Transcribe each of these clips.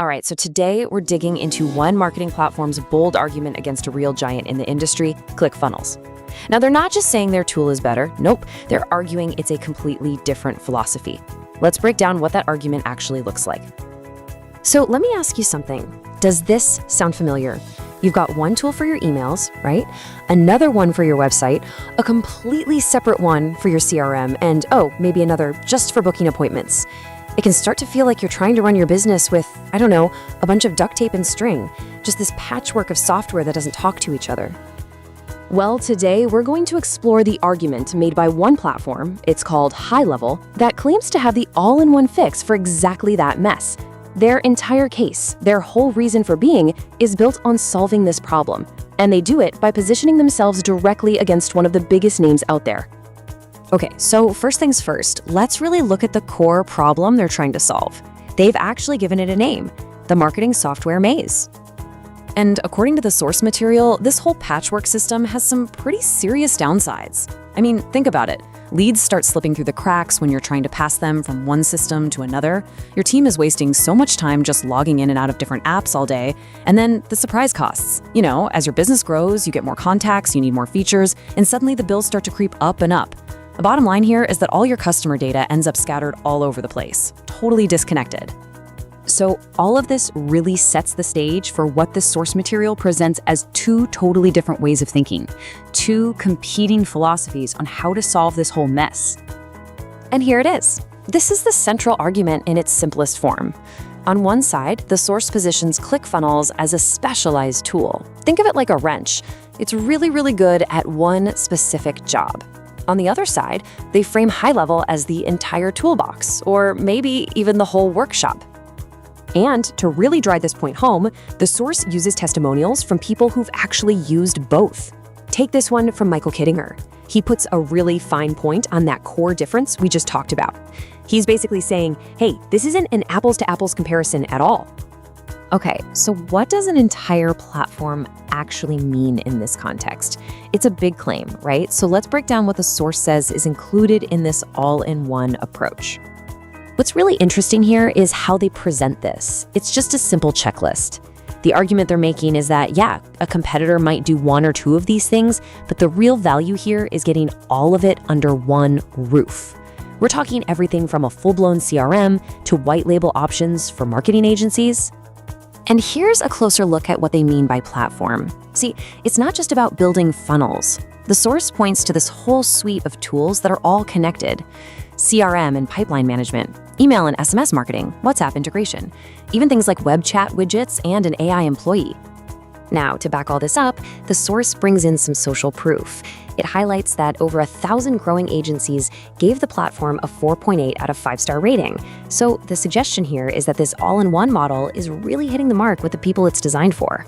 All right, so today we're digging into one marketing platform's bold argument against a real giant in the industry, ClickFunnels. Now, they're not just saying their tool is better. Nope, they're arguing it's a completely different philosophy. Let's break down what that argument actually looks like. So let me ask you something. Does this sound familiar? You've got one tool for your emails, right? Another one for your website, a completely separate one for your CRM, and maybe another just for booking appointments. It can start to feel like you're trying to run your business with, a bunch of duct tape and string, just this patchwork of software that doesn't talk to each other. Well, today we're going to explore the argument made by one platform, it's called Highlevel, that claims to have the all-in-one fix for exactly that mess. Their entire case, their whole reason for being, is built on solving this problem, and they do it by positioning themselves directly against one of the biggest names out there. Okay, so first things first, let's really look at the core problem they're trying to solve. They've actually given it a name, the marketing software maze. And according to the source material, this whole patchwork system has some pretty serious downsides. I mean, think about it. Leads start slipping through the cracks when you're trying to pass them from one system to another. Your team is wasting so much time just logging in and out of different apps all day. And then the surprise costs. As your business grows, you get more contacts, you need more features, and suddenly the bills start to creep up and up. The bottom line here is that all your customer data ends up scattered all over the place, totally disconnected. So all of this really sets the stage for what this source material presents as two totally different ways of thinking, two competing philosophies on how to solve this whole mess. And here it is. This is the central argument in its simplest form. On one side, the source positions ClickFunnels as a specialized tool. Think of it like a wrench. It's really, really good at one specific job. On the other side, they frame Highlevel as the entire toolbox, or maybe even the whole workshop. And to really drive this point home, the source uses testimonials from people who've actually used both. Take this one from Michael Kittinger. He puts a really fine point on that core difference we just talked about. He's basically saying, hey, this isn't an apples-to-apples comparison at all. Okay, so what does an entire platform actually mean in this context? It's a big claim, right? So let's break down what the source says is included in this all-in-one approach. What's really interesting here is how they present this. It's just a simple checklist. The argument they're making is that, a competitor might do one or two of these things, but the real value here is getting all of it under one roof. We're talking everything from a full-blown CRM to white label options for marketing agencies. And here's a closer look at what they mean by platform. See, it's not just about building funnels. The source points to this whole suite of tools that are all connected. CRM and pipeline management, email and SMS marketing, WhatsApp integration, even things like web chat widgets and an AI employee. Now, to back all this up, the source brings in some social proof. It highlights that over 1,000 growing agencies gave the platform a 4.8 out of 5-star rating. So the suggestion here is that this all-in-one model is really hitting the mark with the people it's designed for.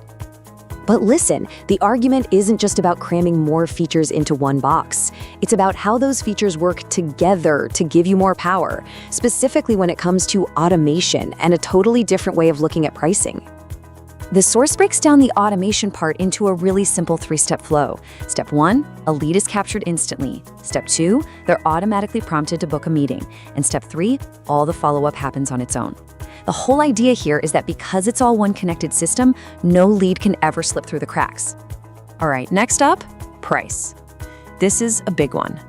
But listen, the argument isn't just about cramming more features into one box. It's about how those features work together to give you more power, specifically when it comes to automation and a totally different way of looking at pricing. The source breaks down the automation part into a really simple 3-step flow. Step 1, a lead is captured instantly. Step 2, they're automatically prompted to book a meeting. And step 3, all the follow-up happens on its own. The whole idea here is that because it's all one connected system, no lead can ever slip through the cracks. All right, next up, price. This is a big one.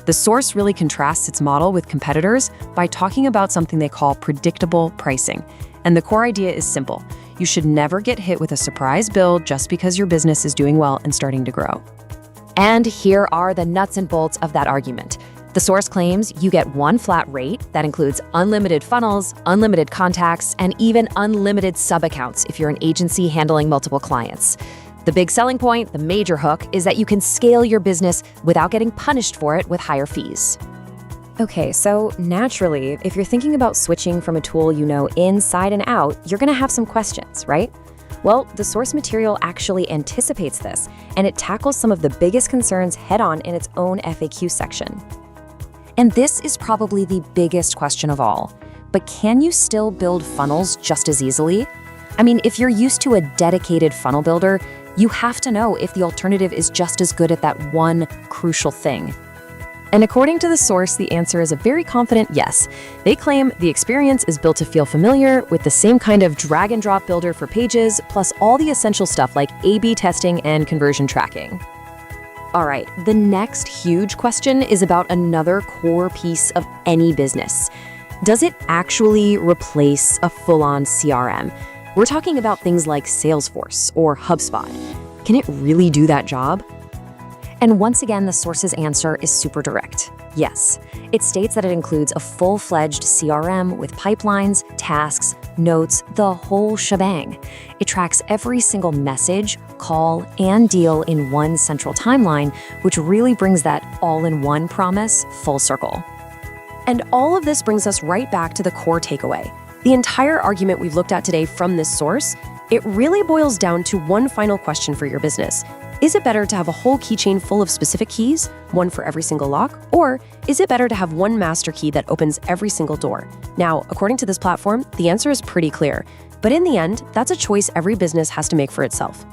The source really contrasts its model with competitors by talking about something they call predictable pricing. And the core idea is simple. You should never get hit with a surprise bill just because your business is doing well and starting to grow. And here are the nuts and bolts of that argument. The source claims you get one flat rate that includes unlimited funnels, unlimited contacts, and even unlimited sub-accounts if you're an agency handling multiple clients. The big selling point, the major hook, is that you can scale your business without getting punished for it with higher fees. Okay, so naturally, if you're thinking about switching from a tool you know inside and out, you're gonna have some questions, right? Well, the source material actually anticipates this, and it tackles some of the biggest concerns head-on in its own FAQ section. And this is probably the biggest question of all. But can you still build funnels just as easily? I mean, if you're used to a dedicated funnel builder, you have to know if the alternative is just as good at that one crucial thing. And according to the source, the answer is a very confident yes. They claim the experience is built to feel familiar with the same kind of drag and drop builder for pages, plus all the essential stuff like A/B testing and conversion tracking. All right, the next huge question is about another core piece of any business. Does it actually replace a full-on CRM? We're talking about things like Salesforce or HubSpot. Can it really do that job? And once again, the source's answer is super direct. Yes. It states that it includes a full-fledged CRM with pipelines, tasks, notes, the whole shebang. It tracks every single message, call, and deal in one central timeline, which really brings that all-in-one promise full circle. And all of this brings us right back to the core takeaway. The entire argument we've looked at today from this source, it really boils down to one final question for your business. Is it better to have a whole keychain full of specific keys, one for every single lock, or is it better to have one master key that opens every single door? Now, according to this platform, the answer is pretty clear. But in the end, that's a choice every business has to make for itself.